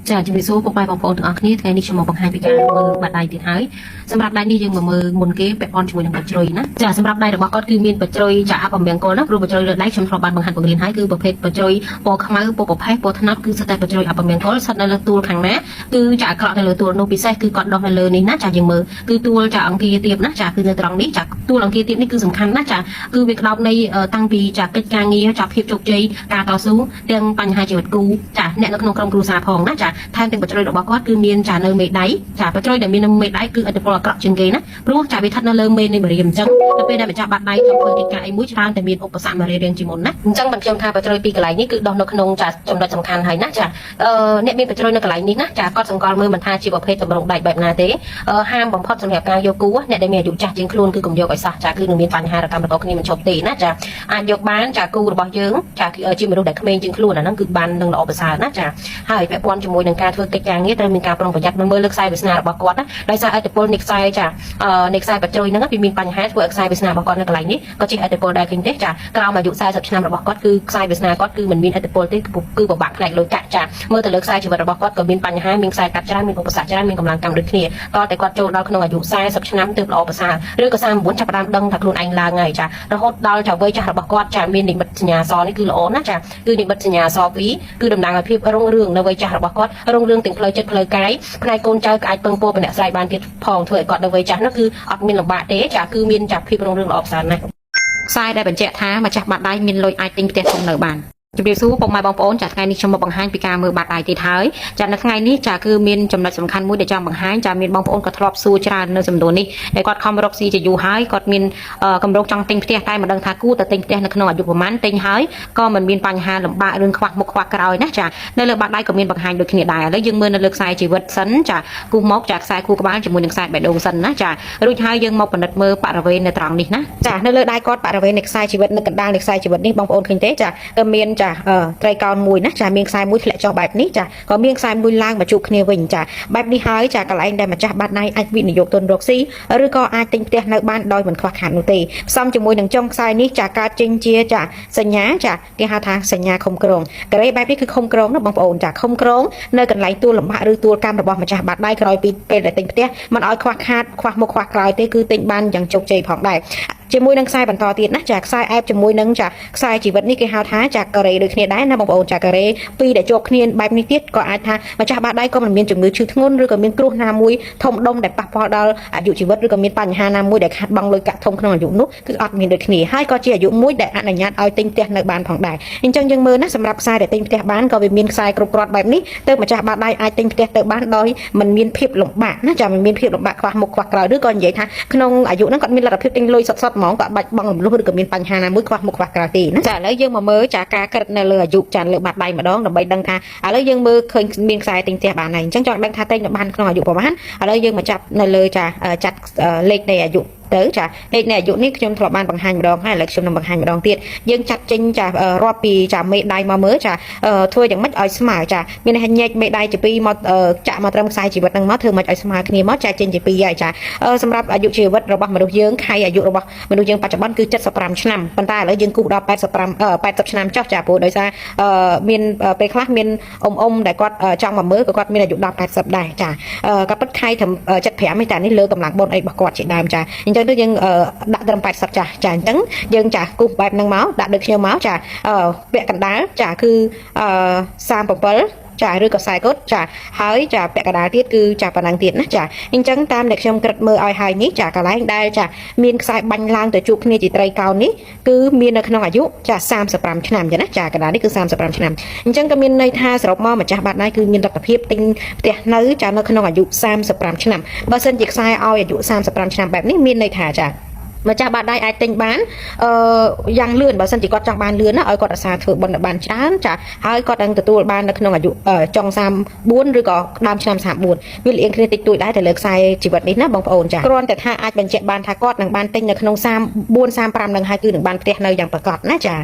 ចាជំរាបសួរពុកម៉ែបងប្អូនទាំងអស់គ្នាថ្ងៃនេះខ្ញុំមកបង្ហាញពីការមើលបាត់ដៃទៀតហើយសម្រាប់ដៃនេះយើងមកមើលមុនគេពាក់ព័ន្ធជាមួយនឹងបាត់ជ្រុយណាចាសម្រាប់ដៃរបស់គាត់គឺមានបាត់ជ្រុយចាអាប់អំបៀងកលណាព្រោះបាត់ជ្រុយលើដៃខ្ញុំធ្លាប់បានបង្ហាញបង្រៀនហើយគឺប្រភេទបាត់ជ្រុយពណ៌ខ្មៅពណ៌ប្រផេះពណ៌ថ្នោតគឺស្ថិតតែបាត់ជ្រុយអាប់អំបៀងកលស្ថិតនៅលើទួលខាងណាគឺចាអាក្រក់នៅលើទួលនោះពិសេសគឺគាត់ដោះនៅលើនេះណាចាយើងមើលគឺទួលចាអង្គាទៀបណាចាគឺនៅត្រង់នេះចាទួលអង្គាទៀបនេះគឺសំខាន់ណាស់ចាគឺវាក្តោបនៃតាំងពីចាកិច្ចការងារចាភាពជោគជ័យការតស៊ូទាំងបញ្ហាជីវិតគូចាអ្នកនៅក្នុងក្រុមគ្រួសារផងណាចាថែមទាំងបាត់ជ្រុយរបស់គាត់គឺមានចានៅមេដៃចាបាត់ជ្រុយដែលមាននៅមេដៃគឺឥទ្ធិពលអាក្រក់ជាងគេណាព្រោះចាវាស្ថិតនៅលើមេនៃមរាមអញ្ចឹងដល់ពេលដែលម្ចាស់បាត់ដៃចង់ធ្វើកិច្ចការអីមួយច្រើនតែមានឧបសគ្គមរារៀងជាមុនណាអញ្ចឹងបានខ្ញុំថាបាត់ជ្រុយពីកន្លែងនេះគឺដោះនៅក្នុងចាចំណុចសំខាន់ហើយណាចាអ្នកមានបាត់ជ្រុយនៅកន្លែងនេះណាចាគាត់សង្កល់មើលមិនថាជាប្រភេទតម្រង់ដៃបែបណាទេហាមបំផុតសម្រាប់ការយកគូអ្នកដែលមានអាយុចាស់ជាងខ្លួនគឺកុំយកឲ្យសោះចាគឺនឹងមានបញ្ហារកម្មបន្តគ្នាមិនឈប់ទេណាចាអាចយកបានចាគូរបស់យើងចាជាមនុស្សដែលក្មេងជាងខ្លួនអាហ្នឹងគឺបាននឹងល្អប្រសើរណាចាហើយពាក់ព័ន្ធជាមួយនឹងការធ្វើកិច្ចការងារត្រូវមានការប្រុងប្រយ័ត្នមើលលើខ្សែវាសនារបស់គាត់ណាដោយសារឥទ្ធិពលនៃខ្សែចានៃខ្សែបាត់ជ្រុយហ្នឹងវាមានបញ្ហាធ្វើឲ្យខ្សែវាសនារបស់គាត់នៅកន្លែងនេះក៏ជិះឥទ្ធិពលដែរឃើញទេចាក្រោមអាយុ40ឆ្នាំរបស់គាត់គឺខ្សែវាសនាគាត់គឺមិនមានឥទ្ធិពលទេគឺពិបាកផ្នែកលុយកាក់ចាមើលទៅលើខ្សែជីវិតរបស់គាត់ក៏មានបញ្ហាមានខ្សែកាត់ច្រើនមានឧបសគ្គច្រើនមានកម្លាំងកម្មដូចគ្នាតតែគាត់ចូលដល់ក្នុងអាយុ40ឆ្នាំទើបល្អប្រសើរឬក៏39ចាប់ផ្ដើមដឹងថាខ្លួនឯងឡើងហើយចារហូតដល់ចាវ័យចាស់របស់គាត់ចាមាននិមិត្តសញ្ញាសនេះគឺល្អណាស់ចាគឺនិមិត្តសញ្ញាស2គឺតំណាងឲ្យភាពរុងរឿងនៅវ័យចាស់របស់គាត់រុងរឿងទាំងផ្លូវចិត្តផ្លូវកាយផ្នែកកូនចៅក៏អាចពឹងពោពីអ្នកស្រីបានទៀតផងធ្វើឲ្យគាត់នៅវ័យចាស់នោះគឺអត់មានលំបាកទេចាគឺមានចាភាពរុងរឿងល្អប្រសើរណាស់ខ្សែដែលបញ្ជាក់ថាម្ចាស់បាត់ដៃមានលុយអាចទិញផ្ទះធំនៅបានជំរាបសួរពុកម៉ែបងប្អូនចាថ្ងៃនេះខ្ញុំមកបង្ហាញពីការមើលបាត់ដៃទៀតហើយចានៅថ្ងៃនេះចាគឺមានចំណុចសំខាន់មួយដែលចង់បង្ហាញចាមានបងប្អូនក៏ធ្លាប់សួរច្រើននៅសំណួរនេះដែលគាត់ខំរកស៊ីជាយូរហើយគាត់មានកម្រោគចង់ទិញផ្ទះតែមិនដឹងថាគួរតែទិញផ្ទះនៅក្នុងអាយុប្រហែលទិញហើយក៏មិនមានបញ្ហាលំបាករឿងខ្វះមុខខ្វះក្រោយណាចានៅលើបាត់ដៃក៏មានបង្ហាញដូចគ្នាដែរឥឡូវយើងមើលនៅលើខ្សែជីវិតសិនចាគូសមកចាខ្សែគូក្បាលជាមួយនឹងខ្សែបេះដូងសិនណាចារួចហើយយើងមកពិនិត្យមើលបរិវេណនៅត្រង់នេះណាចានៅលើដៃគាត់បរិវេណនៃខ្សែជីវិតនៅកណ្ដាលនៃខ្សែជីវិតនេះបងប្អូនឃើញទេចាក៏មានចាត្រីកោណមួយណាចាមានខ្សែមួយធ្លាក់ចុះបែបនេះចាក៏មានខ្សែមួយឡើងមកជួបគ្នាវិញចាបែបនេះហើយចាកន្លែងដែលម្ចាស់បាត់ដៃអាចវិនិយោគទុនរកស៊ីឬក៏អាចទិញផ្ទះនៅបានដោយមិនខ្វះខាតនោះទេផ្សំជាមួយនឹងចុងខ្សែនេះចាកើតចេញជាចាសញ្ញាចាគេហៅថាសញ្ញាឃុំក្រងការ៉េបែបនេះគឺឃុំក្រងណាបងប្អូនចាឃុំក្រងនៅកន្លែងទួលលំបាកឬទួលកម្មរបស់ម្ចាស់បាត់ដៃក្រោយពីពេលដែលទិញផ្ទះមិនឲ្យខ្វះខាតខ្វះមុខខ្វះក្រោយទេគឺទិញបានយ៉ាងជោគជ័យផងដែរជាមួយនឹងខ្សែបន្តទៀតណាចាខ្សែអែបជាមួយនឹងចាខ្សែជីវិតនេះគេហៅថាចាការ៉េដូចគ្នាដែរណាបងប្អូនចាការ៉េពីរដែលជាប់គ្នាបែបនេះទៀតក៏អាចថាម្ចាស់បាត់ដៃក៏មិនមានជំងឺឈឺធ្ងន់ឬក៏មានគ្រោះណាមួយធំដុំដែលប៉ះពាល់ដល់អាយុជីវិតឬក៏មានបញ្ហាណាមួយដែលខាត់បងលុយកាក់ធំក្នុងអាយុនោះគឺអត់មានដូចគ្នាហើយក៏ជាអាយុមួយដែលអនុញ្ញាតឲ្យទិញផ្ទះនៅបានផងដែរអញ្ចឹងយើងមើលណាសម្រាប់ខ្សែដែលទិញផ្ទះបានក៏វាមានខ្សែគ្រប់គ្រាន់បែបនេះទើបម្ចាស់បាត់ដៃអាចទិញផ្ទះទៅបានដោយមិនមានភាពលំបាកណាចាមិនមានភាពលំបាកខ្វះមុខខ្វះក្រោយឬក៏និយាយថាក្នុងអាយុហ្នឹងគាត់មានលទ្ធភាពទិញលុយសុទ្ធៗហ្មងក៏បាច់បងឬក៏មានបញ្ហាណាមួយខ្វះមុខខ្វះក្រោយទេណាចាឥឡូវយើងមកមើលចាការគិតនៅលើអាយុចាលើបាត់ដៃម្ដងដើម្បីដឹងថាឥឡូវយើងមើលឃើញមានខ្សែទិញផ្ទះបានហើយអញ្ចឹងចង់ដឹងថាទិញបានក្នុងអាយុប្រហែលឥឡូវយើងមកចាប់នៅលើចាចាត់លេខនៃអាយុទៅចាលេខនៃអាយុនេះខ្ញុំធ្លាប់បានបង្ហាញម្ដងហើយឥឡូវខ្ញុំនឹងបង្ហាញម្ដងទៀតយើងចាត់ចេញចារាប់ពីចាមេដៃមកមើលចាធ្វើយ៉ាងម៉េចឲ្យស្មើចាមានន័យថាញែកមេដៃជាពីរមកចាក់មកត្រឹមខ្សែជីវិតហ្នឹងមកធ្វើម៉េចឲ្យស្មើគ្នាមកចាចេញជាពីរហើយចាសម្រាប់អាយុជីវិតរបស់មនុស្សយើងខៃអាយុរបស់មនុស្សយើងបច្ចុប្បន្នគឺ75ឆ្នាំប៉ុន្តែឥឡូវយើងគូសដល់80ឆ្នាំចុះចាព្រោះដោយសារមានពេលខ្លះមានអ៊ំដែលគាត់ចង់មកមើលក៏គាត់មានអាយុដល់80ដែរចាក៏ពិតខៃត្រឹម75ទេតែនេះលើកម្លាំងបុណ្យអីរបស់គាត់ជាដើមចាអញ្ចឹងទៅយើងដាក់ត្រឹម80ចាអញ្ចឹងយើងចាគូសបែបហ្នឹងមកដាក់ដូចខ្ញុំមកចាពាក់កណ្ដាលចាគឺ37ចាឬក៏40កុដចាហើយចាពាក់កណ្ដាលទៀតគឺចាប៉ុណ្ណឹងទៀតណាចាអញ្ចឹងតាមដែលខ្ញុំគិតមើលឲ្យហើយនេះចាកន្លែងដែលចាមានខ្សែបាញ់ឡើងទៅជួបគ្នាជាត្រីកោណនេះគឺមាននៅក្នុងអាយុចា35ឆ្នាំចឹងណាចាកណ្ដាលនេះគឺ35ឆ្នាំអញ្ចឹងក៏មានន័យថាសរុបមកម្ចាស់បាត់ដៃគឺមានលទ្ធភាពទិញផ្ទះនៅចានៅក្នុងអាយុ35ឆ្នាំបើសិនជាខ្សែឲ្យអាយុ35ឆ្នាំបែបនេះមានន័យថាចាម្ចាស់បាត់ដៃអាចទិញបានយ៉ាងលឿនបើសិនជាគាត់ចង់បានលឿនណាឲ្យគាត់អាសាធ្វើបុណ្យបានច្រើនចាហើយគាត់នឹងទទួលបាននៅក្នុងអាយុចុង34ឬក៏ដើមឆ្នាំ34វាលៀងគ្នាតិចតួចដែរទៅលើខ្សែជីវិតនេះណាបងប្អូនចាគ្រាន់តែថាអាចបញ្ជាក់បានថាគាត់នឹងបានទិញនៅក្នុង34 35នឹងហើយគឺនឹងបានផ្ទះនៅយ៉ាងប្រកបណាចា